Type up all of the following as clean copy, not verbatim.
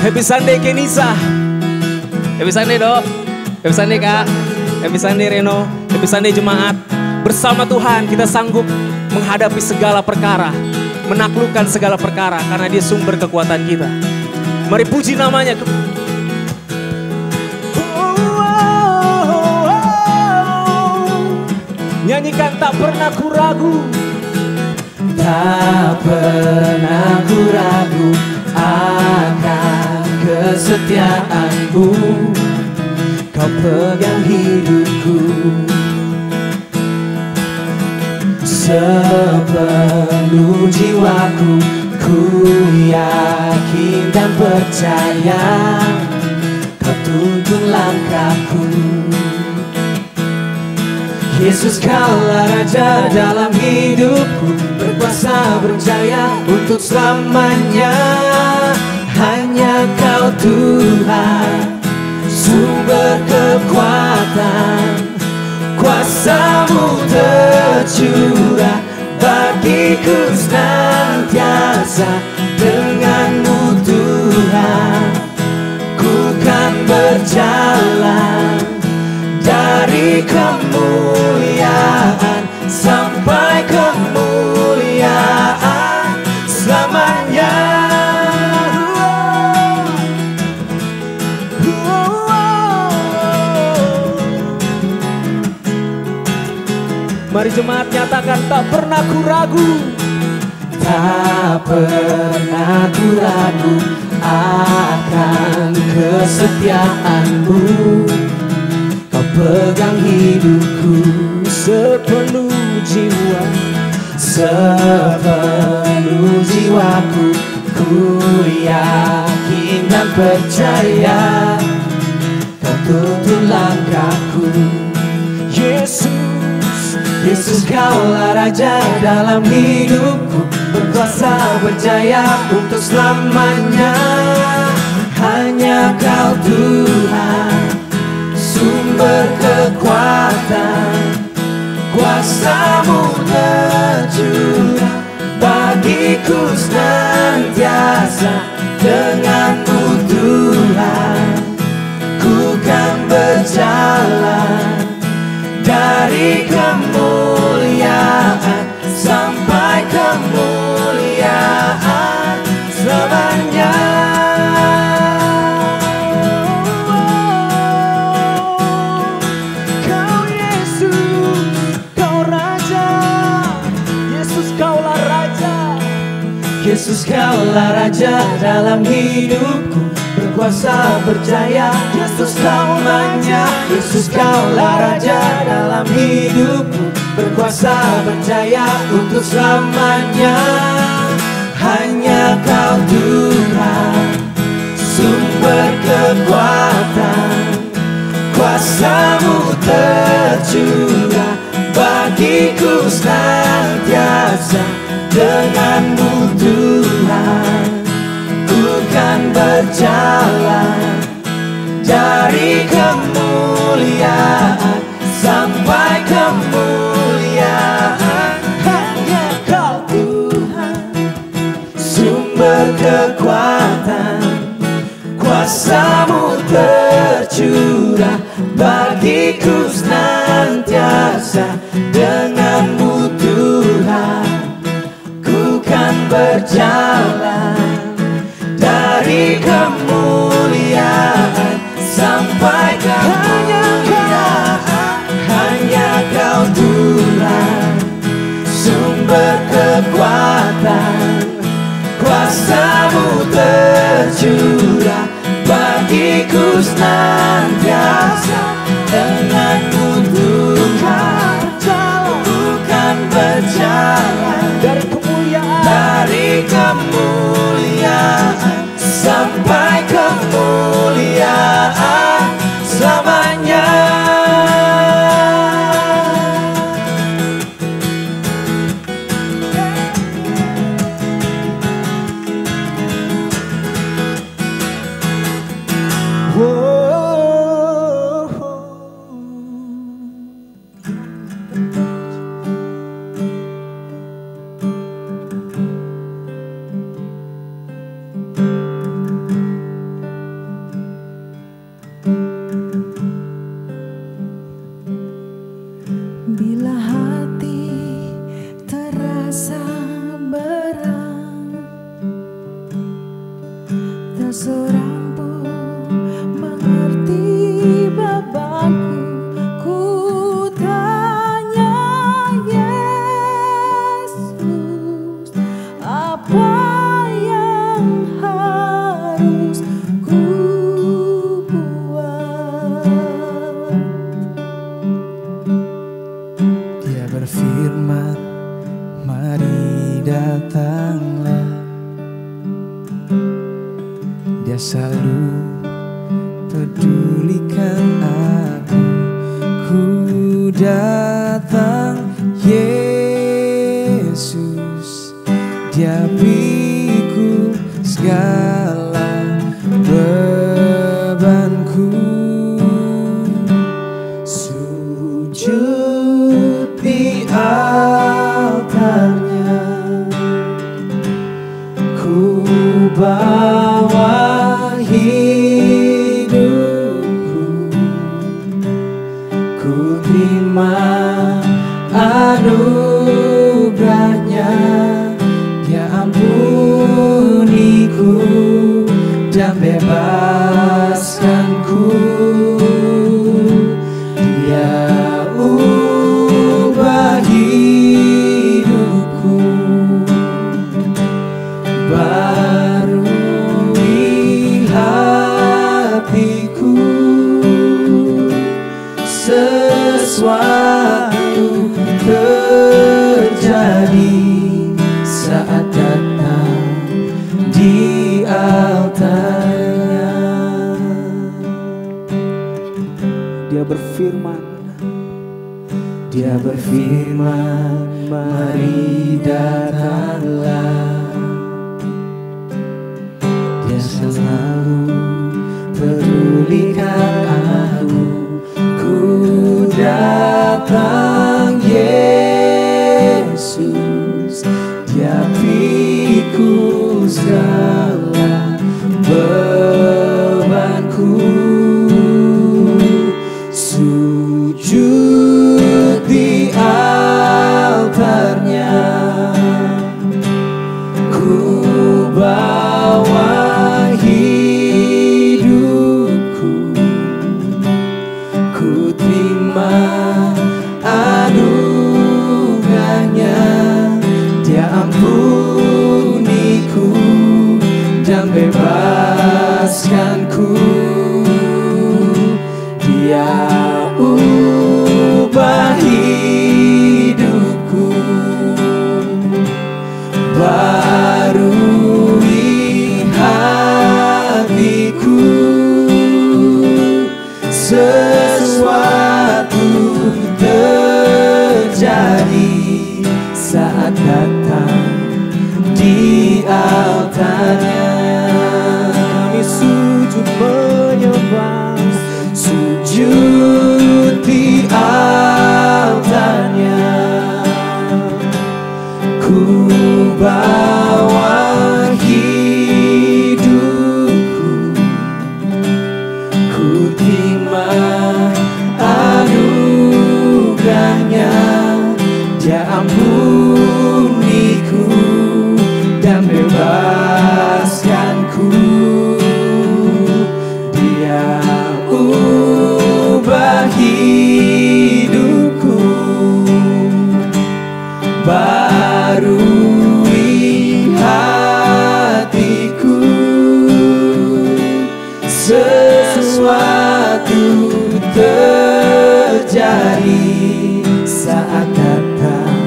Happy Sunday Kenisa. Happy Sunday Dok. Happy Sunday Kak. Happy Sunday Reno. Happy Sunday jemaat. Bersama Tuhan kita sanggup menghadapi segala perkara, menaklukkan segala perkara karena Dia sumber kekuatan kita. Mari puji namanya. Nyanyikan tak pernah ku ragu. Tak pernah ku ragu akan kesetiaan-Mu. Kau pegang hidupku sepenuh jiwaku. Ku yakin dan percaya Kau tuntun langkahku. Yesus, Kaulah Raja dalam hidupku, berkuasa berjaya untuk selamanya. Hanya Kau Tuhan, sumber kekuatan. Kuasa-Mu tercurah bagiku senantiasa. Dengan-Mu Tuhan, ku kan berjalan dari kemuliaan sampai kemuliaan selamanya. Mari jemaat nyatakan tak pernah ku ragu. Tak pernah ku ragu akan kesetiaan-Mu. Kau pegang hidupku Sepenuh jiwa, sepenuh jiwaku. Ku yakin dan percaya Kau tuntun langkahku. Yesus, Yesus, Kaulah Raja dalam hidupku, berkuasa berjaya untuk selamanya. Hanya Kau Tuhan, sumber kekuatan. Kuasa-Mu tercurah bagiku senantiasa. Dengan-Mu Tuhan, ku kan berjalan dari kemuliaan sampai kemuliaan selamanya. Kau Yesus, Kau Raja. Yesus, Kaulah Raja. Yesus, Kaulah Raja dalam hidupku, berkuasa berjaya Yesus namanya. Yesus, Kaulah Raja dalam hidupku, berkuasa berjaya untuk selamanya. Hanya Kau Tuhan, sumber kekuatan. Kuasa-Mu tercurah bagiku senantiasa. Dengan-Mu Tuhan, ku kan berjalan dari kemuliaan sampai kemuliaan. Hanya Kau Tuhan, sumber kekuatan. Kuasa-Mu tercurah bagiku senantiasa. Dengan-Mu Tuhan, ku kan berjalan dari kemuliaan sampai datang Yesus, Dia pikul segala bebanku. Sujud di altarnya, ku bawa hidupku, ku terima anugerahnya. Dia ampuniku dan bebaskanku. Dia ubah hidupku, barui hatiku. Sesuatu terjadi saat datang di altarnya. Dia berfirman, Dia berfirman, mari datanglah. Dia selalu pedulikan aku. Ku datang Yesus, Dia pikul segala bebanku. Sujud di altarnya, ku bawa hidupku, ku terima anugerahnya. Dia ampuniku dan bebaskanku. Dia ubah hidupku, barui hatiku. Sesuatu terjadi saat datang di altarnya. Kami sujud menyembah, sujud di altarnya. Ku bawa hidupku, ku terima anugerahnya. Dia ampuniku dan bebaskanku. Dia ubah hidupku, barui hatiku. Sesuatu terjadi saat datang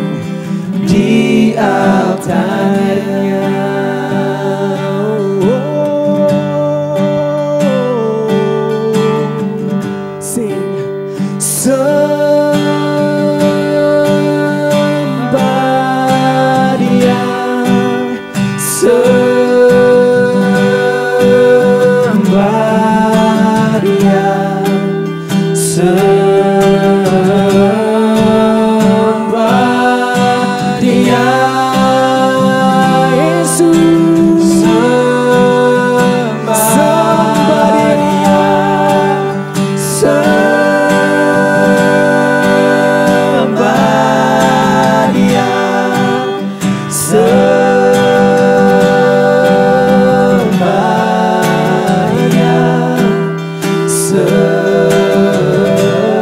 di altarnya. Sing. Sembah Dia, sembah Dia, sembah Dia, Yesus. Sembah Dia, sembah Dia, sembah Dia, sembah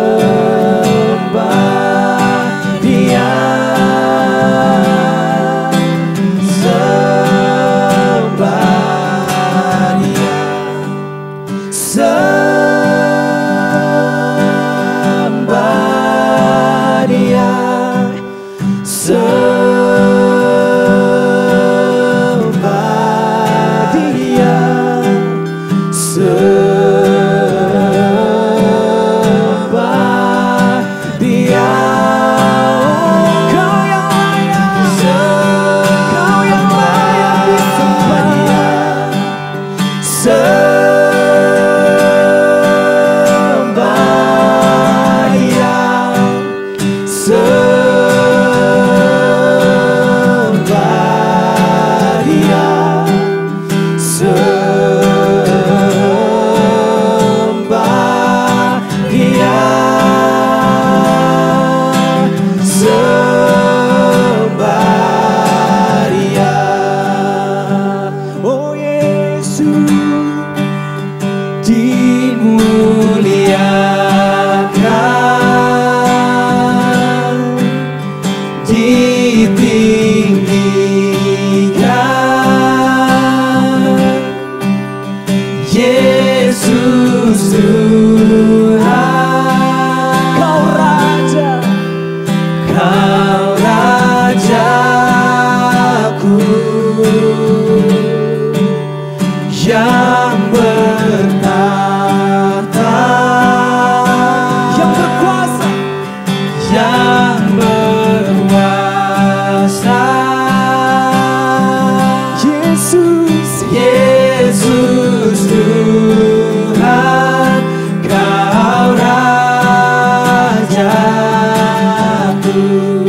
rajaku,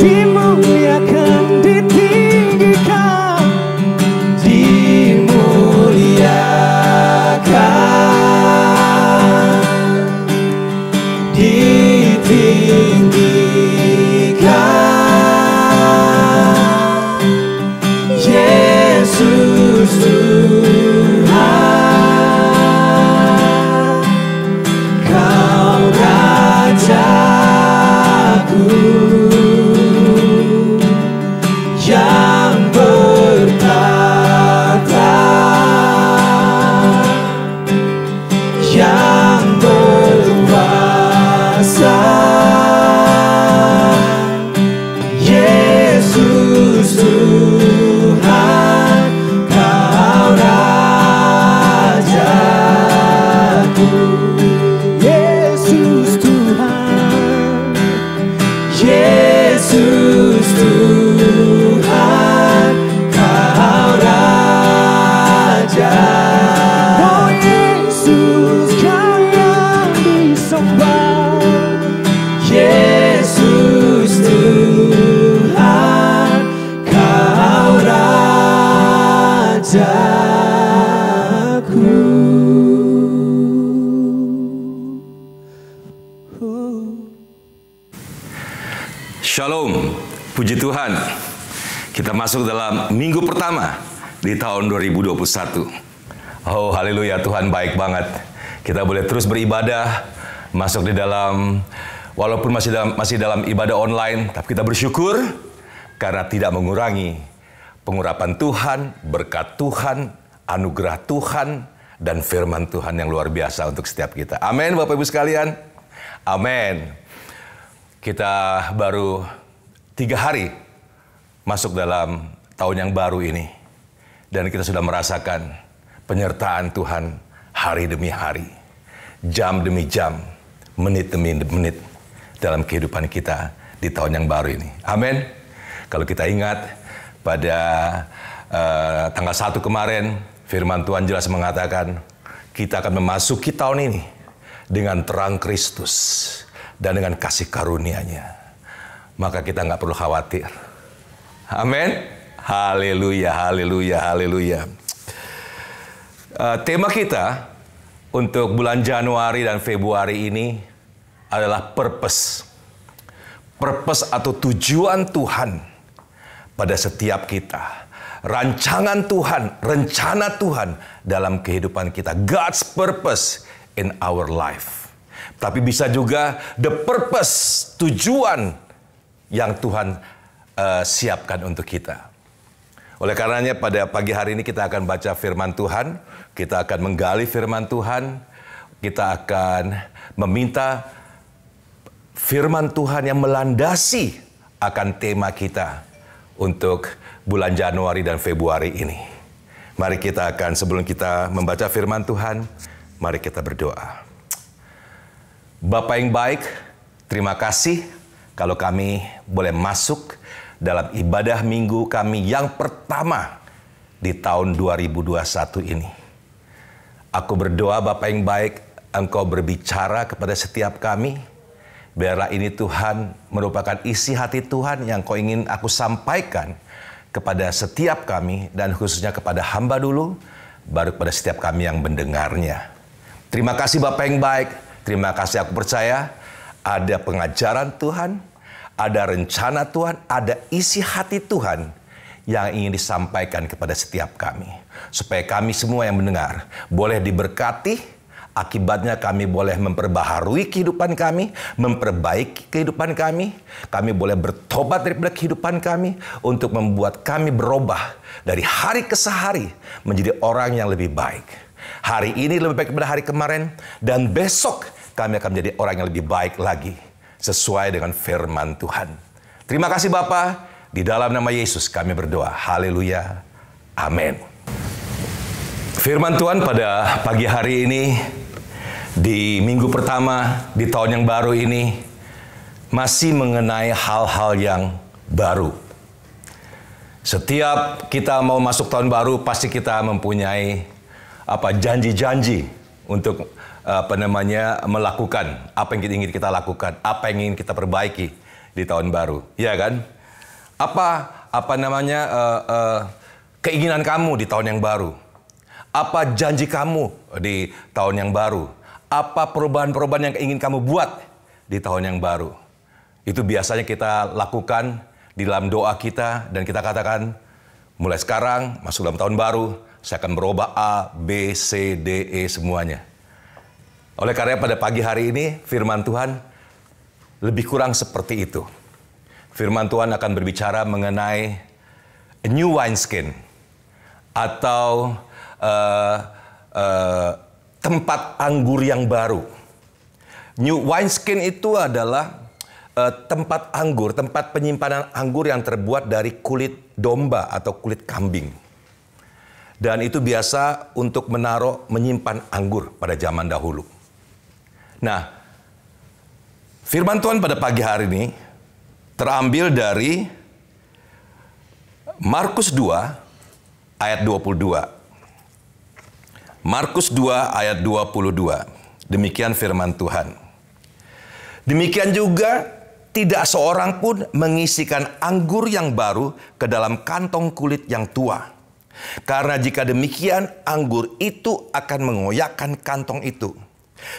dimuliakan, ditinggikan, dimuliakan, ditinggikan. Yesus Tuhan, Kau rajaku yang bertata, yang berkuasa. Yesus Tuhan, Kau rajaku. Yesus Tuhan, Yesus Tuhan, Kau raja. oh Yesus, Kau yang disembah. Yesus Tuhan, Kau rajaku. Shalom, puji Tuhan. Kita masuk dalam minggu pertama di tahun 2021. Oh, haleluya, Tuhan baik banget. Kita boleh terus beribadah, masuk di dalam, walaupun masih dalam ibadah online, tapi kita bersyukur karena tidak mengurangi pengurapan Tuhan, berkat Tuhan, anugerah Tuhan, dan firman Tuhan yang luar biasa untuk setiap kita. Amin, Bapak Ibu sekalian. Amin. Kita baru 3 hari masuk dalam tahun yang baru ini. Dan kita sudah merasakan penyertaan Tuhan hari demi hari. Jam demi jam, menit demi menit dalam kehidupan kita di tahun yang baru ini. Amin. Kalau kita ingat pada tanggal 1 kemarin, firman Tuhan jelas mengatakan kita akan memasuki tahun ini dengan terang Kristus dan dengan kasih karunia-Nya. Maka kita nggak perlu khawatir. Amin. Haleluya, haleluya, haleluya. Tema kita untuk bulan Januari dan Februari ini adalah purpose. Purpose atau tujuan Tuhan pada setiap kita. Rancangan Tuhan, rencana Tuhan dalam kehidupan kita. God's purpose in our life. Tapi bisa juga the purpose, tujuan yang Tuhan siapkan untuk kita. Oleh karenanya pada pagi hari ini kita akan baca firman Tuhan, kita akan menggali firman Tuhan, kita akan meminta firman Tuhan yang melandasi akan tema kita untuk bulan Januari dan Februari ini. Mari kita akan, sebelum kita membaca firman Tuhan, mari kita berdoa. Bapa yang baik, terima kasih kalau kami boleh masuk dalam ibadah minggu kami yang pertama di tahun 2021 ini. Aku berdoa Bapa yang baik, Engkau berbicara kepada setiap kami. Biarlah ini Tuhan merupakan isi hati Tuhan yang Kau ingin aku sampaikan kepada setiap kami dan khususnya kepada hamba dulu, baru kepada setiap kami yang mendengarnya. Terima kasih Bapa yang baik. Terima kasih, aku percaya ada pengajaran Tuhan, ada rencana Tuhan, ada isi hati Tuhan yang ingin disampaikan kepada setiap kami. Supaya kami semua yang mendengar boleh diberkati, akibatnya kami boleh memperbaharui kehidupan kami, memperbaiki kehidupan kami boleh bertobat daripada kehidupan kami untuk membuat kami berubah dari hari ke hari menjadi orang yang lebih baik. Hari ini lebih baik daripada hari kemarin, dan besok kami akan menjadi orang yang lebih baik lagi sesuai dengan firman Tuhan. Terima kasih Bapa, di dalam nama Yesus kami berdoa. Haleluya. Amin. Firman Tuhan pada pagi hari ini, di minggu pertama di tahun yang baru ini, masih mengenai hal-hal yang baru. Setiap kita mau masuk tahun baru, pasti kita mempunyai janji-janji untuk melakukan apa yang ingin kita lakukan, apa yang ingin kita perbaiki di tahun baru, ya kan? Keinginan kamu di tahun yang baru? Apa janji kamu di tahun yang baru? Apa perubahan-perubahan yang ingin kamu buat di tahun yang baru? Itu biasanya kita lakukan di dalam doa kita dan kita katakan, mulai sekarang masuk dalam tahun baru, saya akan berubah A, B, C, D, E semuanya. Oleh karena pada pagi hari ini firman Tuhan lebih kurang seperti itu. Firman Tuhan akan berbicara mengenai a new wineskin atau tempat anggur yang baru. New wineskin itu adalah tempat anggur, tempat penyimpanan anggur yang terbuat dari kulit domba atau kulit kambing. Dan itu biasa untuk menyimpan anggur pada zaman dahulu. Nah, firman Tuhan pada pagi hari ini terambil dari Markus 2 ayat 22. Markus 2 ayat 22. Demikian firman Tuhan. Demikian juga tidak seorang pun mengisikan anggur yang baru ke dalam kantong kulit yang tua. Karena jika demikian, anggur itu akan mengoyakkan kantong itu.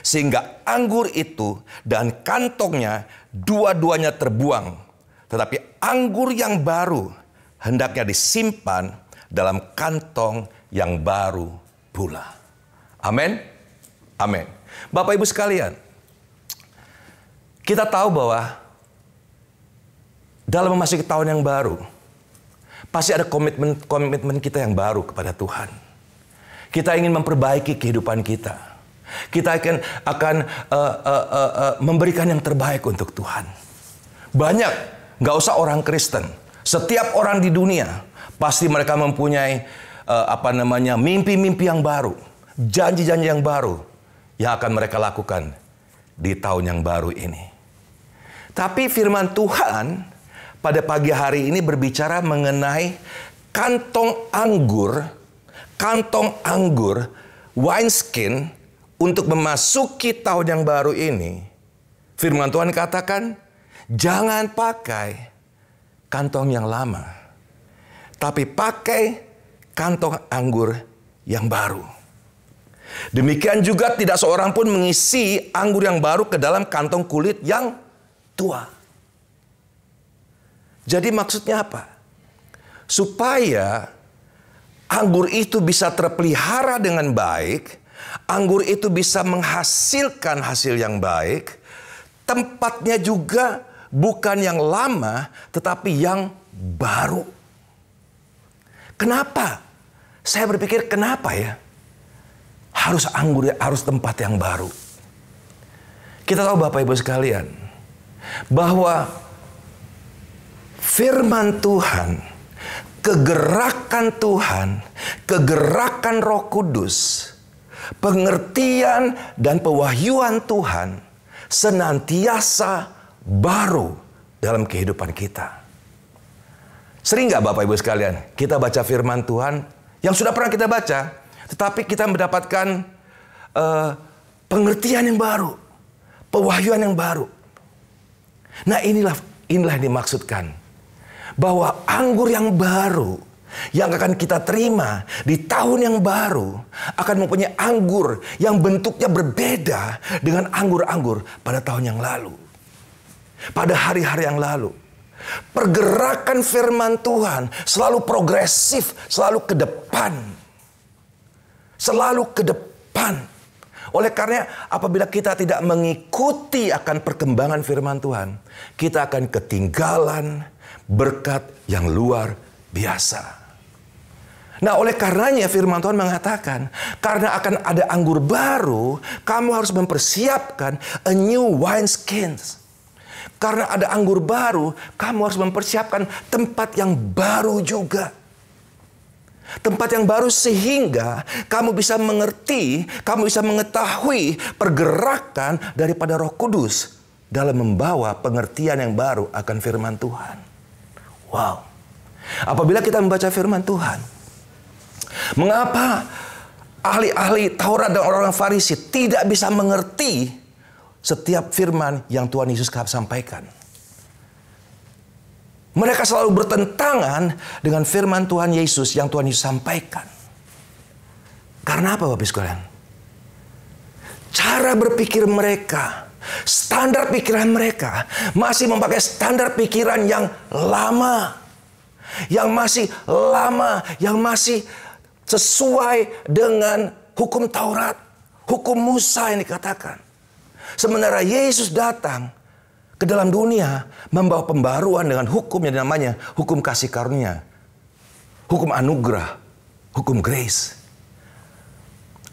Sehingga anggur itu dan kantongnya dua-duanya terbuang. Tetapi anggur yang baru hendaknya disimpan dalam kantong yang baru pula. Amin. Amin. Bapak Ibu sekalian, kita tahu bahwa dalam memasuki tahun yang baru, pasti ada komitmen kita yang baru kepada Tuhan. Kita ingin memperbaiki kehidupan kita. Kita akan memberikan yang terbaik untuk Tuhan. Banyak, nggak usah orang Kristen. Setiap orang di dunia pasti mereka mempunyai mimpi-mimpi yang baru, janji-janji yang baru yang akan mereka lakukan di tahun yang baru ini. Tapi firman Tuhan pada pagi hari ini berbicara mengenai kantong anggur, wineskin untuk memasuki tahun yang baru ini. Firman Tuhan katakan, jangan pakai kantong yang lama, tapi pakai kantong anggur yang baru. Demikian juga tidak seorang pun mengisi anggur yang baru ke dalam kantong kulit yang tua. Jadi maksudnya apa? Supaya anggur itu bisa terpelihara dengan baik, anggur itu bisa menghasilkan hasil yang baik, tempatnya juga bukan yang lama, tetapi yang baru. Kenapa? Saya berpikir kenapa ya? Harus tempat yang baru. Kita tahu Bapak Ibu sekalian, bahwa firman Tuhan, kegerakan Roh Kudus, pengertian dan pewahyuan Tuhan senantiasa baru dalam kehidupan kita. Sering nggak Bapak Ibu sekalian, kita baca firman Tuhan yang sudah pernah kita baca, tetapi kita mendapatkan pengertian yang baru, pewahyuan yang baru. Nah inilah yang dimaksudkan, bahwa anggur yang baru yang akan kita terima di tahun yang baru akan mempunyai anggur yang bentuknya berbeda dengan anggur-anggur pada tahun yang lalu, pada hari-hari yang lalu. Pergerakan firman Tuhan selalu progresif, selalu ke depan. Selalu ke depan. Oleh karena apabila kita tidak mengikuti akan perkembangan firman Tuhan, kita akan ketinggalan berkat yang luar biasa. Nah, oleh karenanya firman Tuhan mengatakan, karena akan ada anggur baru, kamu harus mempersiapkan a new wineskins. Karena ada anggur baru, kamu harus mempersiapkan tempat yang baru juga. Tempat yang baru sehingga kamu bisa mengerti, kamu bisa mengetahui pergerakan daripada Roh Kudus dalam membawa pengertian yang baru akan firman Tuhan. Wow. Apabila kita membaca firman Tuhan, mengapa ahli-ahli Taurat dan orang-orang Farisi tidak bisa mengerti setiap firman yang Tuhan Yesus sampaikan. Mereka selalu bertentangan dengan firman Tuhan Yesus yang Tuhan Yesus sampaikan. Karena apa, Bapak Ibu sekalian? Cara berpikir mereka, standar pikiran mereka masih memakai standar pikiran yang lama. Yang masih lama, yang masih sesuai dengan hukum Taurat, hukum Musa yang dikatakan. Sementara Yesus datang ke dalam dunia membawa pembaruan dengan hukum yang namanya hukum kasih karunia, hukum anugerah, hukum grace.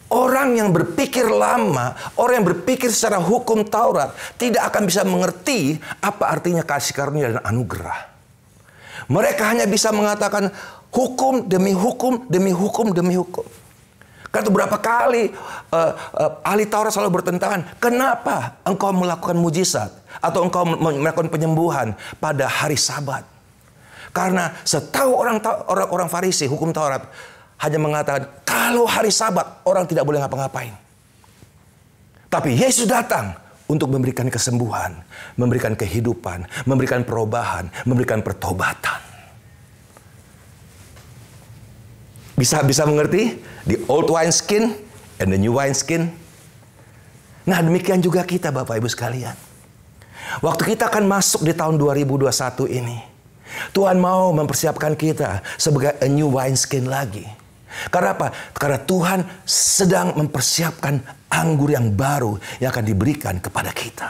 Orang yang berpikir lama, orang yang berpikir secara hukum Taurat tidak akan bisa mengerti apa artinya kasih karunia dan anugerah. Mereka hanya bisa mengatakan hukum demi hukum, demi hukum, demi hukum. Karena beberapa kali ahli Taurat selalu bertentangan. Kenapa engkau melakukan mujizat atau engkau melakukan penyembuhan pada hari Sabat? Karena setahu orang Farisi, hukum Taurat hanya mengatakan kalau hari Sabat orang tidak boleh ngapa-ngapain. Tapi Yesus datang untuk memberikan kesembuhan, memberikan kehidupan, memberikan perubahan, memberikan pertobatan. Bisa mengerti? The old wine skin and the new wine skin. Nah, demikian juga kita, Bapak Ibu sekalian. Waktu kita akan masuk di tahun 2021 ini, Tuhan mau mempersiapkan kita sebagai a new wine skin lagi. Karena apa? Karena Tuhan sedang mempersiapkan anggur yang baru yang akan diberikan kepada kita.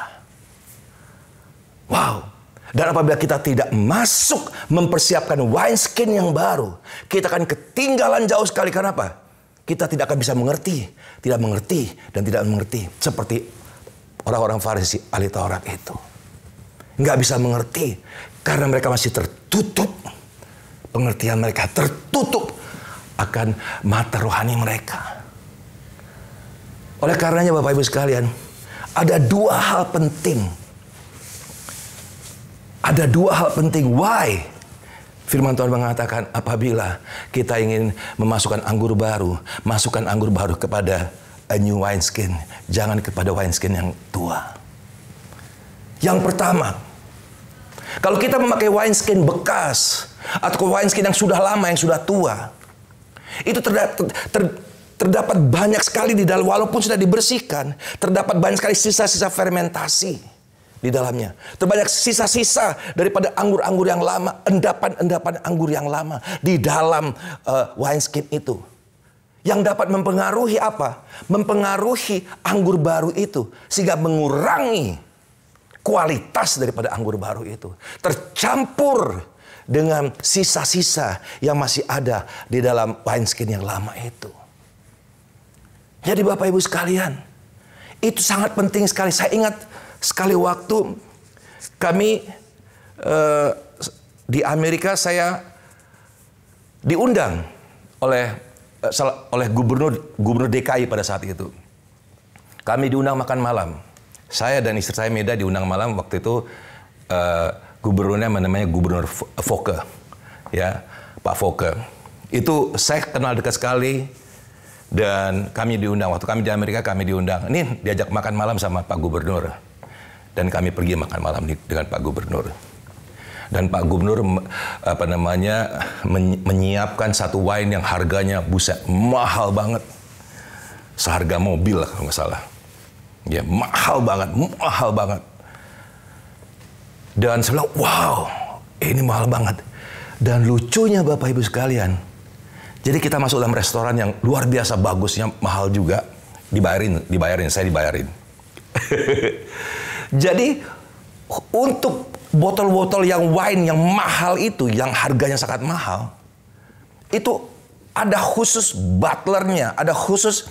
Wow. Dan apabila kita tidak masuk mempersiapkan wineskin yang baru, kita akan ketinggalan jauh sekali. Karena apa? Kita tidak akan bisa mengerti, tidak mengerti, dan tidak mengerti. Seperti orang-orang Farisi ahli Taurat itu. Nggak bisa mengerti karena mereka masih tertutup. Pengertian mereka tertutup akan mata rohani mereka. Oleh karenanya Bapak Ibu sekalian, ada dua hal penting. Ada dua hal penting. Why? Firman Tuhan mengatakan apabila kita ingin memasukkan anggur baru, masukkan anggur baru kepada a new wineskin. Jangan kepada wineskin yang tua. Yang pertama, kalau kita memakai wineskin bekas atau wineskin yang sudah lama, yang sudah tua, itu terdapat banyak sekali di dalam, walaupun sudah dibersihkan, terdapat banyak sekali sisa-sisa fermentasi di dalamnya. Terbanyak sisa-sisa daripada anggur-anggur yang lama, endapan-endapan anggur yang lama di dalam wineskin itu. Yang dapat mempengaruhi apa? Mempengaruhi anggur baru itu. Sehingga mengurangi kualitas daripada anggur baru itu. Tercampur dengan sisa-sisa yang masih ada di dalam wineskin yang lama itu. Jadi Bapak Ibu sekalian, itu sangat penting sekali. Saya ingat sekali waktu kami di Amerika, saya diundang oleh gubernur DKI pada saat itu. Kami diundang makan malam. Saya dan istri saya Meda diundang malam. Waktu itu gubernurnya namanya Gubernur Foke, ya, Pak Foke. Itu saya kenal dekat sekali dan kami diundang. Waktu kami di Amerika kami diundang. Ini diajak makan malam sama Pak Gubernur. Dan kami pergi makan malam dengan Pak Gubernur. Dan Pak Gubernur menyiapkan satu wine yang harganya buset mahal banget. Seharga mobil lah kalau nggak salah. Ya, mahal banget. Dan saya bilang, wow, ini mahal banget. Dan lucunya Bapak Ibu sekalian, jadi kita masuk dalam restoran yang luar biasa bagusnya, mahal juga. Dibayarin, saya dibayarin. Jadi untuk botol-botol yang wine yang mahal itu, yang harganya sangat mahal, itu ada khusus butlernya, ada khusus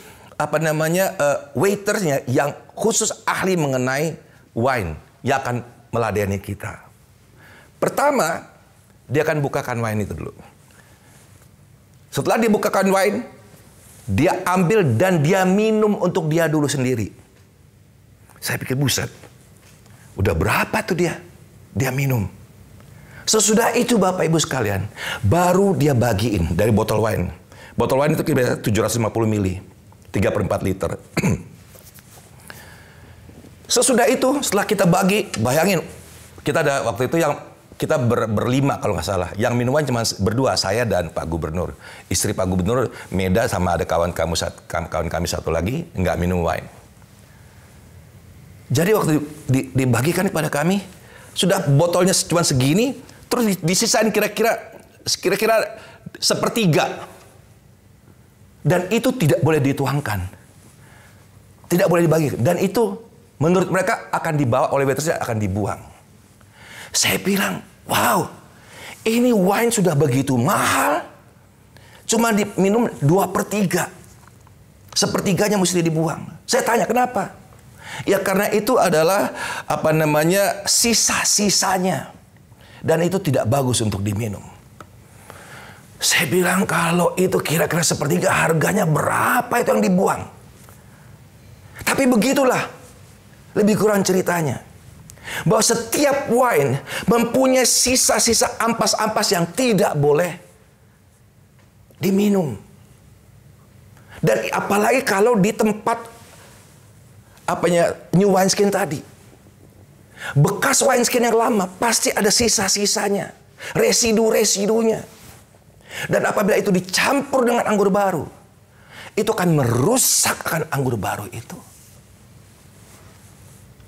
waiternya yang khusus ahli mengenai wine yang akan meladeni kita. Pertama, dia akan bukakan wine itu dulu. Setelah dibukakan wine, dia ambil dan dia minum untuk dia dulu sendiri. Saya pikir buset. Udah berapa tuh dia minum. Sesudah itu Bapak Ibu sekalian, baru dia bagiin dari botol wine. Botol wine itu kira-kira 750 ml. 3/4 liter. Sesudah itu, setelah kita bagi, bayangin, kita ada waktu itu yang kita berlima kalau nggak salah. Yang minum wine cuma berdua, saya dan Pak Gubernur. Istri Pak Gubernur, Meda, sama ada kawan kami satu lagi, nggak minum wine. Jadi waktu dibagikan kepada kami, sudah botolnya cuma segini, terus disisain kira-kira sepertiga. Dan itu tidak boleh dituangkan. Tidak boleh dibagi. Dan itu menurut mereka akan dibawa oleh waitersnya, akan dibuang. Saya bilang, wow, ini wine sudah begitu mahal, cuma diminum 2/3. Sepertiganya mesti dibuang. Saya tanya kenapa? Ya karena itu adalah sisa-sisanya. Dan itu tidak bagus untuk diminum. Saya bilang kalau itu kira-kira sepertiga, harganya berapa itu yang dibuang? Tapi begitulah lebih kurang ceritanya. Bahwa setiap wine mempunyai sisa-sisa ampas-ampas yang tidak boleh diminum. Dan apalagi kalau di tempat new wineskin tadi. Bekas wineskin yang lama pasti ada sisa-sisanya, residu-residunya. Dan apabila itu dicampur dengan anggur baru, itu akan merusakkan anggur baru itu.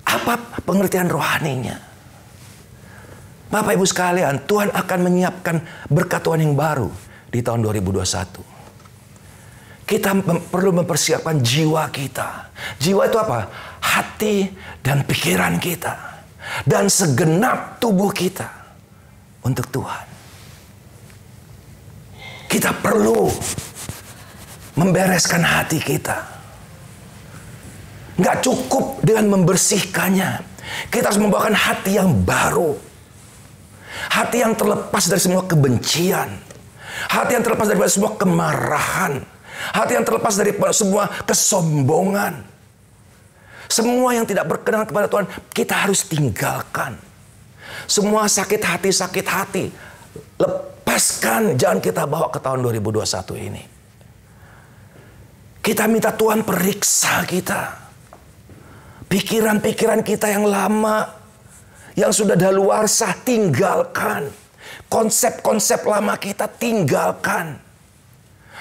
Apa pengertian rohaninya? Bapak Ibu sekalian, Tuhan akan menyiapkan berkat Tuhan yang baru di tahun 2021. Kita perlu mempersiapkan jiwa kita. Jiwa itu apa? Hati dan pikiran kita. Dan segenap tubuh kita untuk Tuhan. Kita perlu membereskan hati kita. Nggak cukup dengan membersihkannya. Kita harus membawakan hati yang baru. Hati yang terlepas dari semua kebencian. Hati yang terlepas dari semua kemarahan. Hati yang terlepas dari semua kesombongan. Semua yang tidak berkenan kepada Tuhan, kita harus tinggalkan. Semua sakit hati. Lepaskan, jangan kita bawa ke tahun 2021 ini. Kita minta Tuhan periksa kita. Pikiran-pikiran kita yang lama, yang sudah daluarsa, tinggalkan. Konsep-konsep lama kita tinggalkan.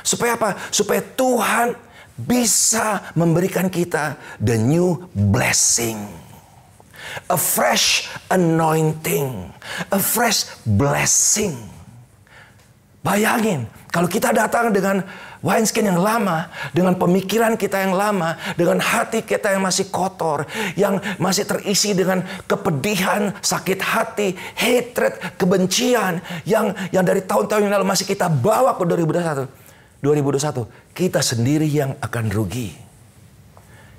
Supaya apa? Supaya Tuhan bisa memberikan kita the new blessing. A fresh anointing. A fresh blessing. Bayangin, kalau kita datang dengan wineskin yang lama, dengan pemikiran kita yang lama, dengan hati kita yang masih kotor, yang masih terisi dengan kepedihan, sakit hati, hatred, kebencian, yang dari tahun-tahun yang lalu masih kita bawa ke 2021, kita sendiri yang akan rugi.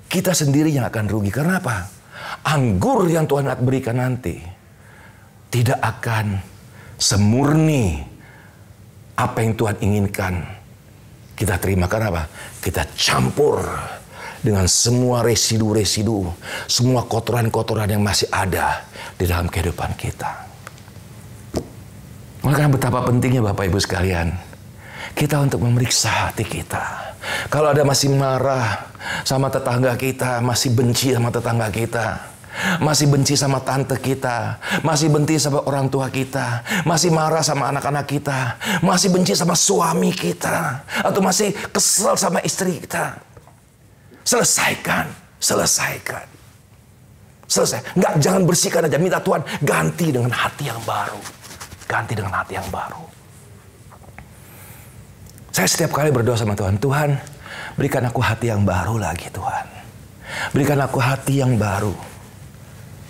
Kita sendiri yang akan rugi. Karena apa? Anggur yang Tuhan akan berikan nanti tidak akan semurni apa yang Tuhan inginkan kita terima. Karena apa? Kita campur dengan semua residu-residu, semua kotoran-kotoran yang masih ada di dalam kehidupan kita. Maka betapa pentingnya Bapak Ibu sekalian, kita untuk memeriksa hati kita. Kalau ada masih marah sama tetangga kita, masih benci sama tetangga kita, masih benci sama tante kita, masih benci sama orang tua kita, masih marah sama anak-anak kita, masih benci sama suami kita, atau masih kesel sama istri kita, selesaikan. Selesai. Jangan bersihkan aja, minta Tuhan ganti dengan hati yang baru. Ganti dengan hati yang baru. Saya setiap kali berdoa sama Tuhan, Tuhan berikan aku hati yang baru lagi Tuhan. Berikan aku hati yang baru.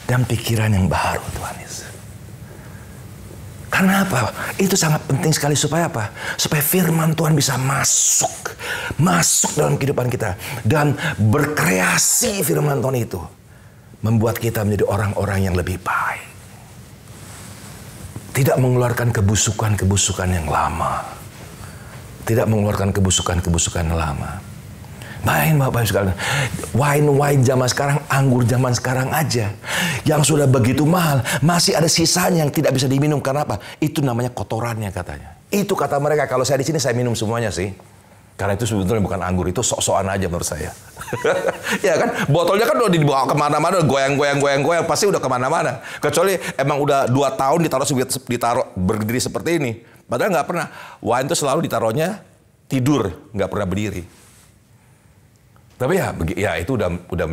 Dan pikiran yang baru Tuhan Yesus. Karena apa? Itu sangat penting sekali supaya apa? Supaya firman Tuhan bisa masuk dalam kehidupan kita. Dan berkreasi firman Tuhan itu. Membuat kita menjadi orang-orang yang lebih baik. Tidak mengeluarkan kebusukan-kebusukan yang lama. Tidak mengeluarkan kebusukan-kebusukan yang lama. Bayangin Bapak Ibu sekalian, wine zaman sekarang, anggur zaman sekarang aja, yang sudah begitu mahal, masih ada sisanya yang tidak bisa diminum. Karena apa? Itu namanya kotorannya katanya. Itu kata mereka. Kalau saya di sini saya minum semuanya sih. Karena itu sebetulnya bukan anggur, itu sok-sokan aja menurut saya. Ya kan, botolnya kan udah dibawa kemana-mana, goyang-goyang, pasti udah kemana-mana. Kecuali emang udah 2 tahun ditaruh berdiri seperti ini. Padahal nggak pernah. Wine itu selalu ditaruhnya tidur, nggak pernah berdiri. Tapi ya itu udah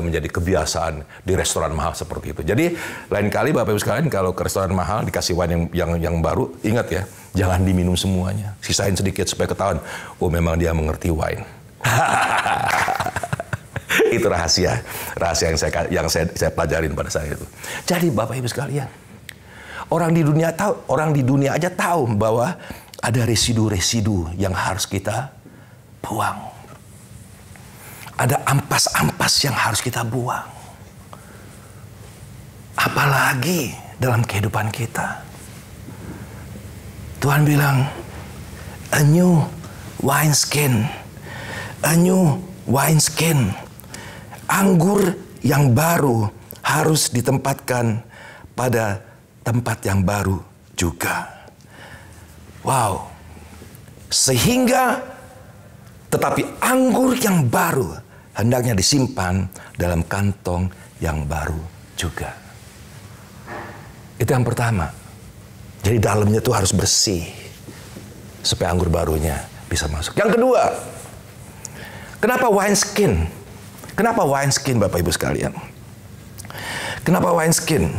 menjadi kebiasaan di restoran mahal seperti itu. Jadi lain kali Bapak Ibu sekalian kalau ke restoran mahal dikasih wine yang baru, ingat ya, jangan diminum semuanya. Sisain sedikit supaya ketahuan, oh memang dia mengerti wine. Itu rahasia yang saya pelajarin pada saat itu. Jadi Bapak Ibu sekalian, orang di dunia aja tahu bahwa ada residu-residu yang harus kita buang. Ada ampas-ampas yang harus kita buang. Apalagi dalam kehidupan kita. Tuhan bilang, a new wineskin. A new wineskin. Anggur yang baru harus ditempatkan pada tempat yang baru juga. Wow. Tetapi anggur yang baru hendaknya disimpan dalam kantong yang baru juga. Itu yang pertama. Jadi dalamnya tuh harus bersih supaya anggur barunya bisa masuk. Yang kedua, kenapa wineskin? Kenapa wineskin Bapak Ibu sekalian? Kenapa wineskin?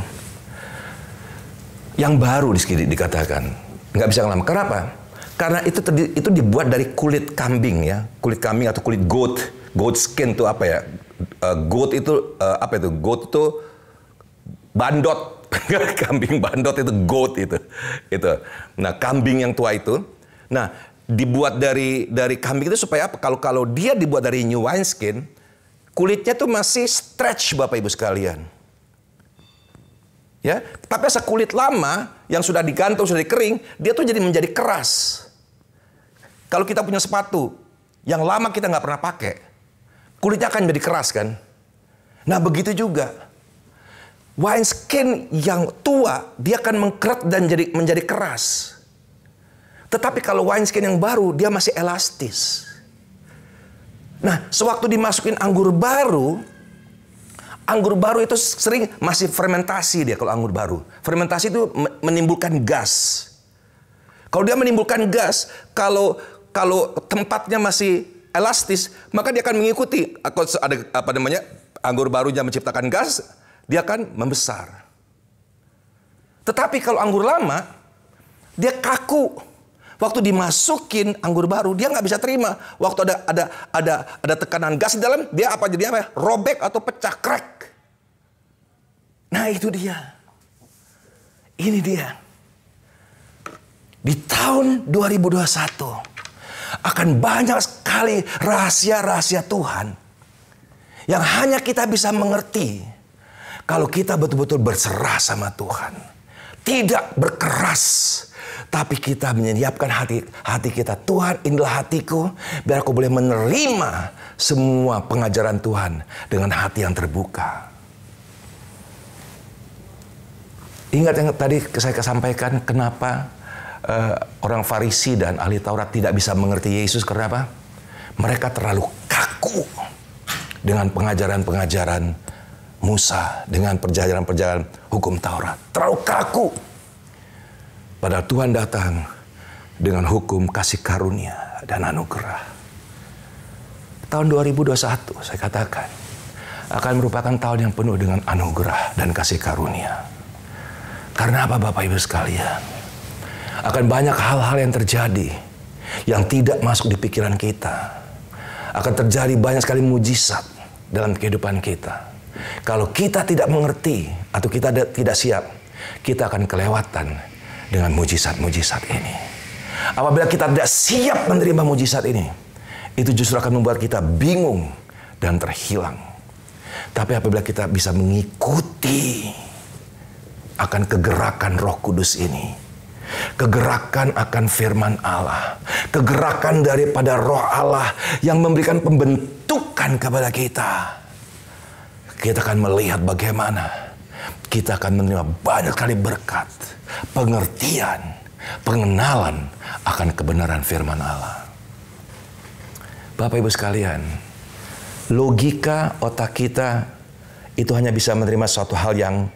Yang baru dikatakan. Nggak bisa lama. Kenapa? Karena itu dibuat dari kulit kambing ya. Kulit kambing atau kulit goat. Goat skin itu apa ya? Goat itu apa itu? Goat itu bandot. Kambing bandot itu goat itu. Nah, kambing yang tua itu. Nah, dibuat dari kambing itu supaya apa? Kalau dia dibuat dari new wineskin, kulitnya tuh masih stretch Bapak Ibu sekalian. Ya, tapi asal kulit lama yang sudah digantung, sudah dikering, dia tuh menjadi keras. Kalau kita punya sepatu yang lama kita nggak pernah pakai, kulitnya akan menjadi keras kan? Nah begitu juga. Wineskin yang tua, dia akan mengkeret dan menjadi keras. Tetapi kalau wineskin yang baru, dia masih elastis. Nah, sewaktu dimasukin anggur baru itu sering masih fermentasi dia kalau anggur baru. Fermentasi itu menimbulkan gas. Kalau dia menimbulkan gas, kalau tempatnya masih elastis, maka dia akan mengikuti. Ada anggur barunya menciptakan gas, dia akan membesar. Tetapi kalau anggur lama, dia kaku. Waktu dimasukin anggur baru, dia nggak bisa terima. Waktu ada tekanan gas di dalam, dia jadi apa? Robek atau pecah, crack. Nah itu dia. Ini dia. Di tahun 2021 akan banyak sekali rahasia-rahasia Tuhan yang hanya kita bisa mengerti kalau kita betul-betul berserah sama Tuhan. Tidak berkeras, tapi kita menyiapkan hati kita. Tuhan, inilah hatiku, biar aku boleh menerima semua pengajaran Tuhan dengan hati yang terbuka. Ingat yang tadi saya sampaikan, kenapa orang Farisi dan ahli Taurat tidak bisa mengerti Yesus? Kenapa? Mereka terlalu kaku dengan pengajaran-pengajaran Musa, dengan perjalanan-perjalanan hukum Taurat. Terlalu kaku. Padahal Tuhan datang dengan hukum, kasih karunia, dan anugerah. Tahun 2021, saya katakan, akan merupakan tahun yang penuh dengan anugerah dan kasih karunia. Karena apa Bapak Ibu sekalian? Akan banyak hal-hal yang terjadi yang tidak masuk di pikiran kita. Akan terjadi banyak sekali mujizat dalam kehidupan kita. Kalau kita tidak mengerti atau kita tidak siap, kita akan kelewatan dengan mujizat-mujizat ini. Apabila kita tidak siap menerima mujizat ini, itu justru akan membuat kita bingung dan terhilang. Tapi apabila kita bisa mengikuti akan kegerakan Roh Kudus ini, kegerakan akan firman Allah, kegerakan daripada Roh Allah yang memberikan pembentukan kepada kita, kita akan melihat bagaimana kita akan menerima banyak kali berkat, pengertian, pengenalan akan kebenaran firman Allah. Bapak Ibu sekalian, logika otak kita itu hanya bisa menerima suatu hal yang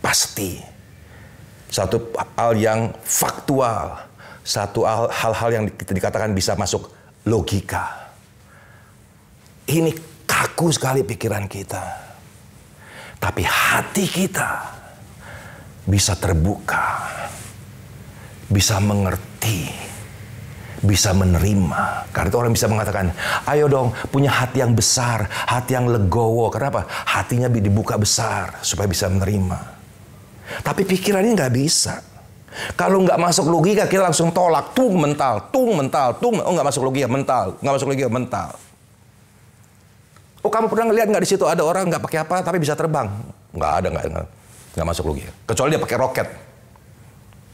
pasti, satu hal yang faktual, satu hal-hal yang dikatakan bisa masuk logika. Ini kaku sekali pikiran kita. Tapi hati kita bisa terbuka, bisa mengerti, bisa menerima. Karena itu orang bisa mengatakan, ayo dong punya hati yang besar, hati yang legowo. Kenapa? Hatinya dibuka besar supaya bisa menerima. Tapi pikirannya nggak bisa. Kalau nggak masuk logika kita langsung tolak, mental. Oh nggak masuk logika, mental. Nggak masuk logika, mental. Oh kamu pernah ngeliat nggak di situ ada orang nggak pakai apa tapi bisa terbang? Nggak ada, nggak masuk logika. Kecuali dia pakai roket.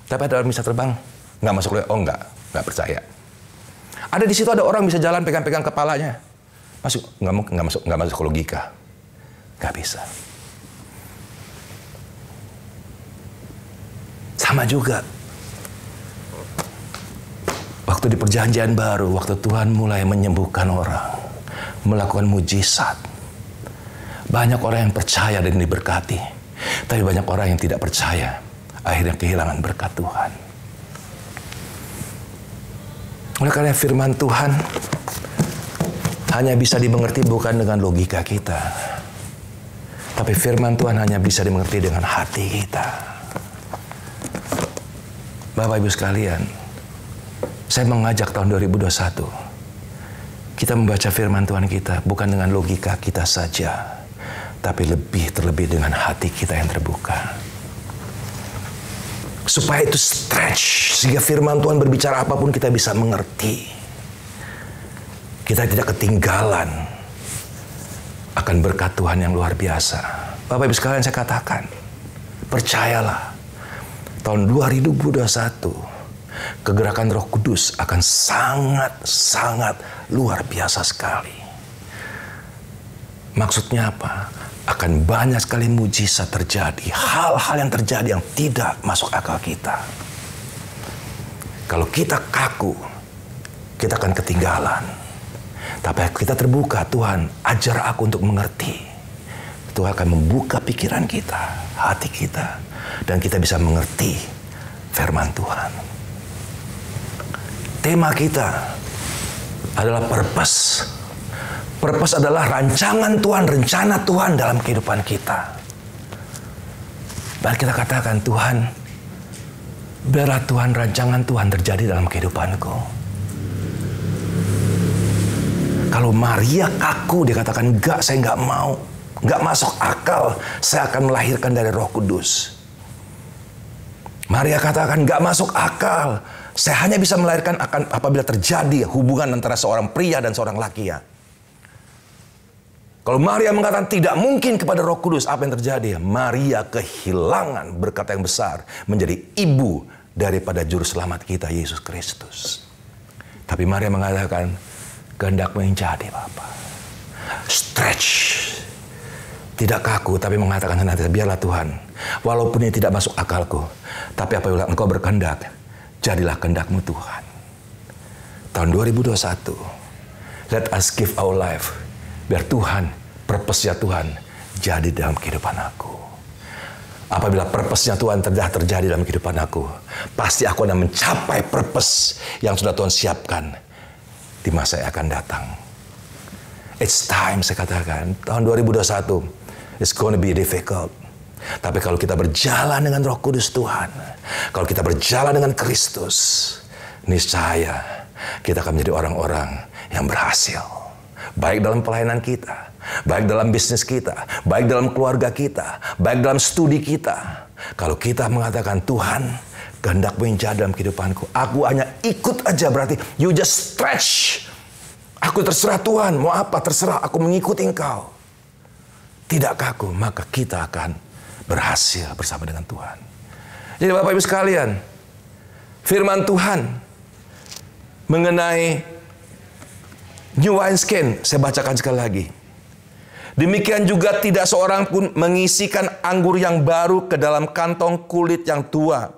Tapi ada orang bisa terbang, nggak masuk logika. Oh nggak percaya. Ada di situ ada orang bisa jalan pegang-pegang kepalanya, nggak masuk logika, nggak bisa. Sama juga. Waktu di perjanjian baru, waktu Tuhan mulai menyembuhkan orang, melakukan mujizat. Banyak orang yang percaya dan diberkati. Tapi banyak orang yang tidak percaya. Akhirnya kehilangan berkat Tuhan. Oleh karena firman Tuhan hanya bisa dimengerti bukan dengan logika kita. Tapi firman Tuhan hanya bisa dimengerti dengan hati kita. Bapak Ibu sekalian, saya mengajak tahun 2021 kita membaca firman Tuhan kita bukan dengan logika kita saja, tapi terlebih dengan hati kita yang terbuka. Supaya itu stretch, sehingga firman Tuhan berbicara apapun kita bisa mengerti. Kita tidak ketinggalan akan berkat Tuhan yang luar biasa. Bapak Ibu sekalian saya katakan, percayalah, tahun 2021 kegerakan Roh Kudus akan sangat luar biasa sekali. Maksudnya apa? Akan banyak sekali mujizat terjadi. Hal-hal yang terjadi yang tidak masuk akal kita. Kalau kita kaku, kita akan ketinggalan. Tapi kita terbuka, Tuhan ajar aku untuk mengerti. Tuhan akan membuka pikiran kita, hati kita. Dan kita bisa mengerti firman Tuhan. Tema kita adalah purpose. Purpose adalah rancangan Tuhan, rencana Tuhan dalam kehidupan kita. Mari kita katakan, Tuhan, biarlah Tuhan rancangan Tuhan terjadi dalam kehidupanku. Kalau Maria kaku, dia katakan, enggak, saya enggak mau. Enggak masuk akal, saya akan melahirkan dari Roh Kudus. Maria katakan, enggak masuk akal. Saya hanya bisa melahirkan akan apabila terjadi hubungan antara seorang pria dan seorang laki. Kalau Maria mengatakan tidak mungkin kepada Roh Kudus, apa yang terjadi? Maria kehilangan berkat yang besar, menjadi ibu daripada juru selamat kita, Yesus Kristus. Tapi Maria mengatakan, kehendakmu yang jadi, Bapa. Stretch. Tidak kaku, tapi mengatakan nanti, biarlah Tuhan, walaupun ini tidak masuk akalku, tapi apabila Engkau berkehendak, jadilah kehendakmu Tuhan. Tahun 2021, let us give our life. Biar Tuhan, purpose-nya Tuhan jadi dalam kehidupan aku. Apabila purpose-nya Tuhan terjadi dalam kehidupan aku, pasti aku akan mencapai purpose yang sudah Tuhan siapkan di masa yang akan datang. It's time, saya katakan, tahun 2021, it's gonna be difficult. Tapi kalau kita berjalan dengan Roh Kudus Tuhan, kalau kita berjalan dengan Kristus, niscaya kita akan menjadi orang-orang yang berhasil. Baik dalam pelayanan kita, baik dalam bisnis kita, baik dalam keluarga kita, baik dalam studi kita. Kalau kita mengatakan, Tuhan, kehendak-Mu yang jadi dalam kehidupanku, aku hanya ikut aja, berarti you just stretch. Aku terserah Tuhan, mau apa terserah, aku mengikuti Engkau. Tidak kaku, maka kita akan berhasil bersama dengan Tuhan. Jadi Bapak Ibu sekalian, firman Tuhan mengenai new wineskin, saya bacakan sekali lagi. Demikian juga tidak seorang pun mengisikan anggur yang baru ke dalam kantong kulit yang tua.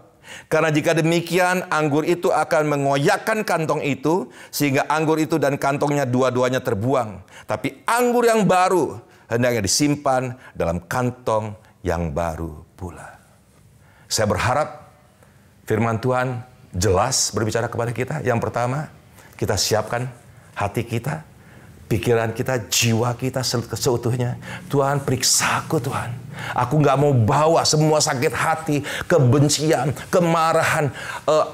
Karena jika demikian, anggur itu akan mengoyakkan kantong itu, sehingga anggur itu dan kantongnya dua-duanya terbuang. Tapi anggur yang baru hendaknya disimpan dalam kantong yang baru pula. Saya berharap firman Tuhan jelas berbicara kepada kita. Yang pertama, kita siapkan hati kita, pikiran kita, jiwa kita seutuhnya. Tuhan, periksa aku Tuhan. Aku nggak mau bawa semua sakit hati, kebencian, kemarahan,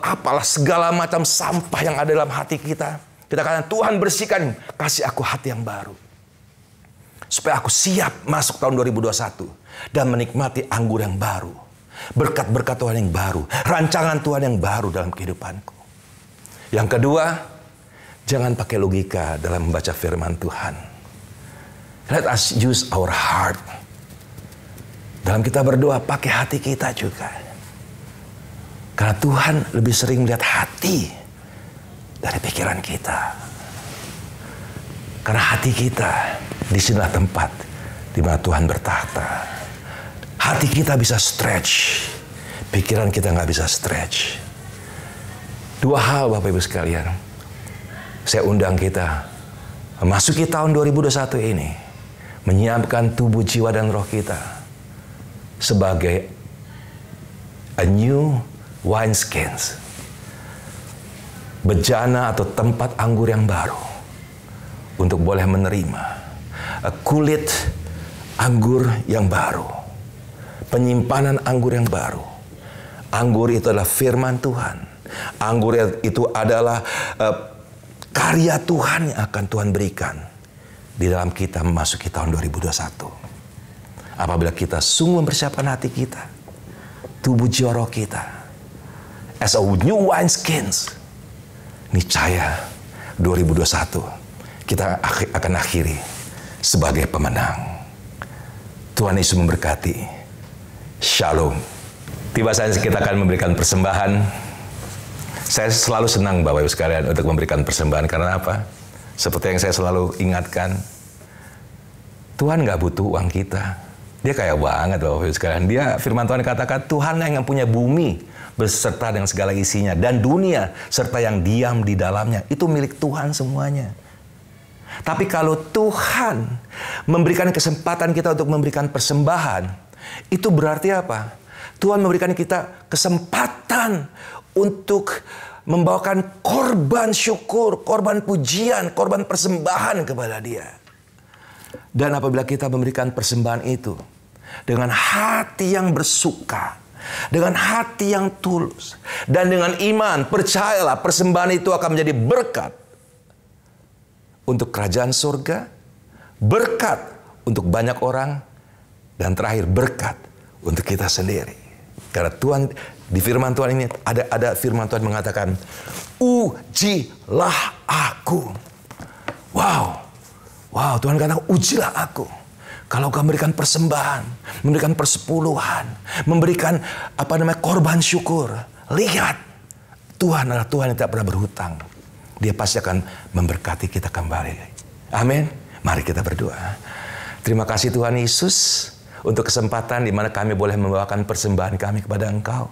apalah segala macam sampah yang ada dalam hati kita. Kita katakan, Tuhan bersihkan, kasih aku hati yang baru. Supaya aku siap masuk tahun 2021 dan menikmati anggur yang baru. Berkat-berkat Tuhan yang baru, rancangan Tuhan yang baru dalam kehidupanku. Yang kedua, jangan pakai logika dalam membaca firman Tuhan. Let us use our heart. Dalam kita berdoa, pakai hati kita juga. Karena Tuhan lebih sering melihat hati dari pikiran kita. Karena hati kita, disinilah tempat di mana Tuhan bertahta. Hati kita bisa stretch, pikiran kita nggak bisa stretch. Dua hal Bapak Ibu sekalian. Saya undang kita memasuki tahun 2021 ini, menyiapkan tubuh, jiwa, dan roh kita sebagai a new wine skins, bejana atau tempat anggur yang baru untuk boleh menerima kulit anggur yang baru, penyimpanan anggur yang baru. Anggur itu adalah firman Tuhan. Anggur itu adalah karya Tuhan yang akan Tuhan berikan di dalam kita memasuki tahun 2021. Apabila kita sungguh mempersiapkan hati kita, tubuh jiwa roh kita, as a new wine skins, niscaya 2021 kita akan akhiri sebagai pemenang. Tuhan Yesus memberkati. Shalom. Tiba saatnya kita akan memberikan persembahan. Saya selalu senang Bapak Ibu sekalian untuk memberikan persembahan. Karena apa? Seperti yang saya selalu ingatkan, Tuhan nggak butuh uang kita. Dia kaya banget Bapak Ibu sekalian. Dia, firman Tuhan katakan, Tuhan yang punya bumi beserta dengan segala isinya, dan dunia serta yang diam di dalamnya. Itu milik Tuhan semuanya. Tapi kalau Tuhan memberikan kesempatan kita untuk memberikan persembahan, itu berarti apa? Tuhan memberikan kita kesempatan untuk membawakan korban syukur, korban pujian, korban persembahan kepada Dia. Dan apabila kita memberikan persembahan itu dengan hati yang bersuka, dengan hati yang tulus, dan dengan iman, percayalah persembahan itu akan menjadi berkat untuk kerajaan surga, berkat untuk banyak orang, dan terakhir berkat untuk kita sendiri. Karena Tuhan, di firman Tuhan ini ada firman Tuhan mengatakan, ujilah aku. Wow, Tuhan katakan, ujilah aku. Kalau kau memberikan persembahan, memberikan persepuluhan, memberikan korban syukur, lihat, Tuhan adalah Tuhan yang tidak pernah berhutang. Dia pasti akan memberkati kita kembali. Amin. Mari kita berdoa. Terima kasih Tuhan Yesus untuk kesempatan di mana kami boleh membawakan persembahan kami kepada Engkau.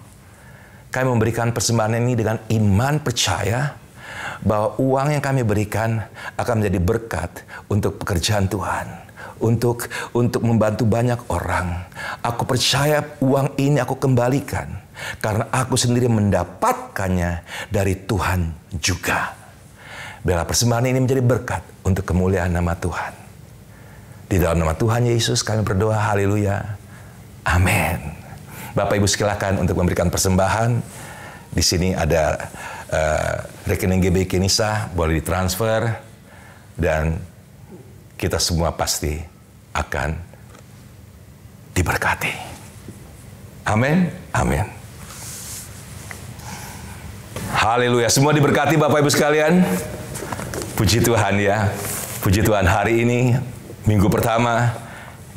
Kami memberikan persembahan ini dengan iman percaya bahwa uang yang kami berikan akan menjadi berkat untuk pekerjaan Tuhan, untuk membantu banyak orang. Aku percaya uang ini aku kembalikan karena aku sendiri mendapatkannya dari Tuhan juga. Biarlah persembahan ini menjadi berkat untuk kemuliaan nama Tuhan. Di dalam nama Tuhan Yesus kami berdoa, haleluya, amin. Bapak Ibu silakan untuk memberikan persembahan. Di sini ada rekening GBI Kenisa, boleh ditransfer. Dan kita semua pasti akan diberkati. Amin, amin. Haleluya, semua diberkati Bapak Ibu sekalian. Puji Tuhan ya, puji Tuhan hari ini, minggu pertama,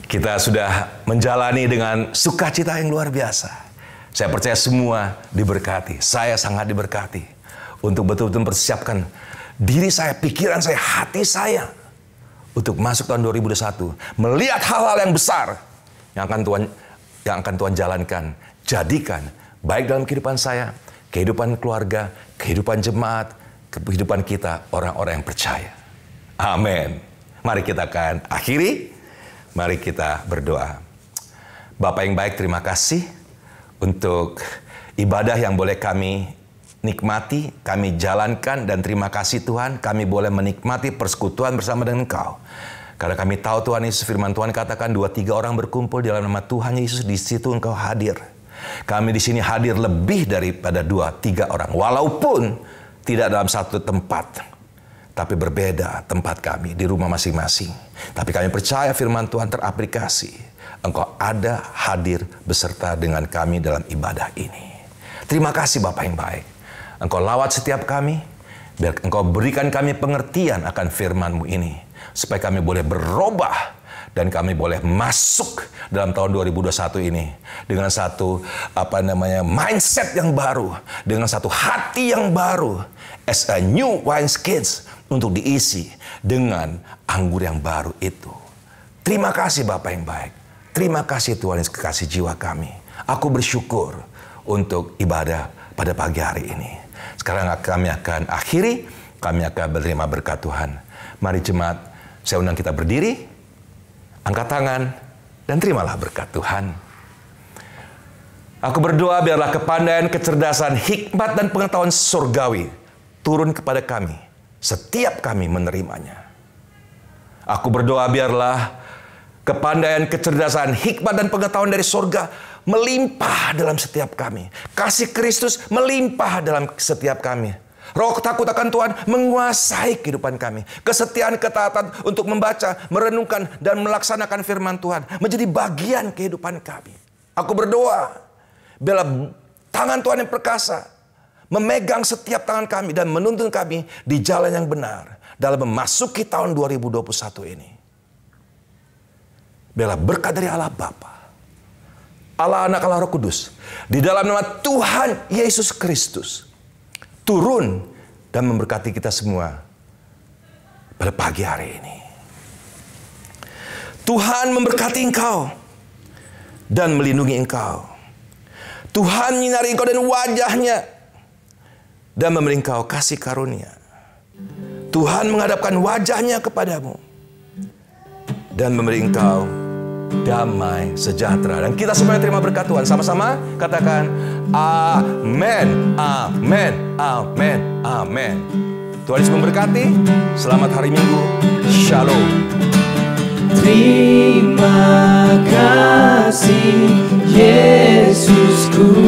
kita sudah menjalani dengan sukacita yang luar biasa. Saya percaya semua diberkati. Saya sangat diberkati untuk betul-betul mempersiapkan diri saya, pikiran saya, hati saya untuk masuk tahun 2021, melihat hal-hal yang besar yang akan Tuhan jalankan, jadikan baik dalam kehidupan saya, kehidupan keluarga, kehidupan jemaat, kehidupan kita, orang-orang yang percaya. Amin. Mari kita akan akhiri, mari kita berdoa. Bapak yang baik, terima kasih untuk ibadah yang boleh kami nikmati, kami jalankan, dan terima kasih Tuhan, kami boleh menikmati persekutuan bersama dengan Engkau. Karena kami tahu Tuhan Yesus, firman Tuhan katakan 2-3 orang berkumpul di dalam nama Tuhan Yesus, di situ Engkau hadir. Kami di sini hadir lebih daripada 2-3 orang, walaupun tidak dalam satu tempat, tapi berbeda tempat kami di rumah masing-masing. Tapi kami percaya firman Tuhan teraplikasi. Engkau ada, hadir beserta dengan kami dalam ibadah ini. Terima kasih Bapak yang baik. Engkau lawat setiap kami, biar Engkau berikan kami pengertian akan firman-Mu ini, supaya kami boleh berubah dan kami boleh masuk dalam tahun 2021 ini dengan satu mindset yang baru, dengan satu hati yang baru, as a new wineskins, untuk diisi dengan anggur yang baru itu. Terima kasih Bapak yang baik. Terima kasih Tuhan Yesus, kekasih jiwa kami. Aku bersyukur untuk ibadah pada pagi hari ini. Sekarang kami akan akhiri, kami akan menerima berkat Tuhan. Mari jemaat, saya undang kita berdiri, angkat tangan, dan terimalah berkat Tuhan. Aku berdoa biarlah kepandaian, kecerdasan, hikmat, dan pengetahuan surgawi turun kepada kami setiap kami menerimanya. Aku berdoa biarlah kepandaian, kecerdasan, hikmat, dan pengetahuan dari surga melimpah dalam setiap kami. Kasih Kristus melimpah dalam setiap kami. Roh takut akan Tuhan menguasai kehidupan kami. Kesetiaan, ketaatan untuk membaca, merenungkan, dan melaksanakan firman Tuhan menjadi bagian kehidupan kami. Aku berdoa, biarlah tangan Tuhan yang perkasa memegang setiap tangan kami dan menuntun kami di jalan yang benar dalam memasuki tahun 2021 ini. Biarlah berkat dari Allah Bapa, Allah Anak, Allah Roh Kudus, di dalam nama Tuhan Yesus Kristus, turun dan memberkati kita semua pada pagi hari ini. Tuhan memberkati engkau dan melindungi engkau. Tuhan menyinari engkau dan wajahnya dan memberi engkau kasih karunia. Tuhan menghadapkan wajahnya kepadamu dan memberi engkau damai sejahtera. Dan kita semuanya terima berkat Tuhan. Sama-sama katakan amin, amin, amin, amin. Tuhan Yesus memberkati. Selamat hari Minggu. Shalom. Terima kasih Yesusku.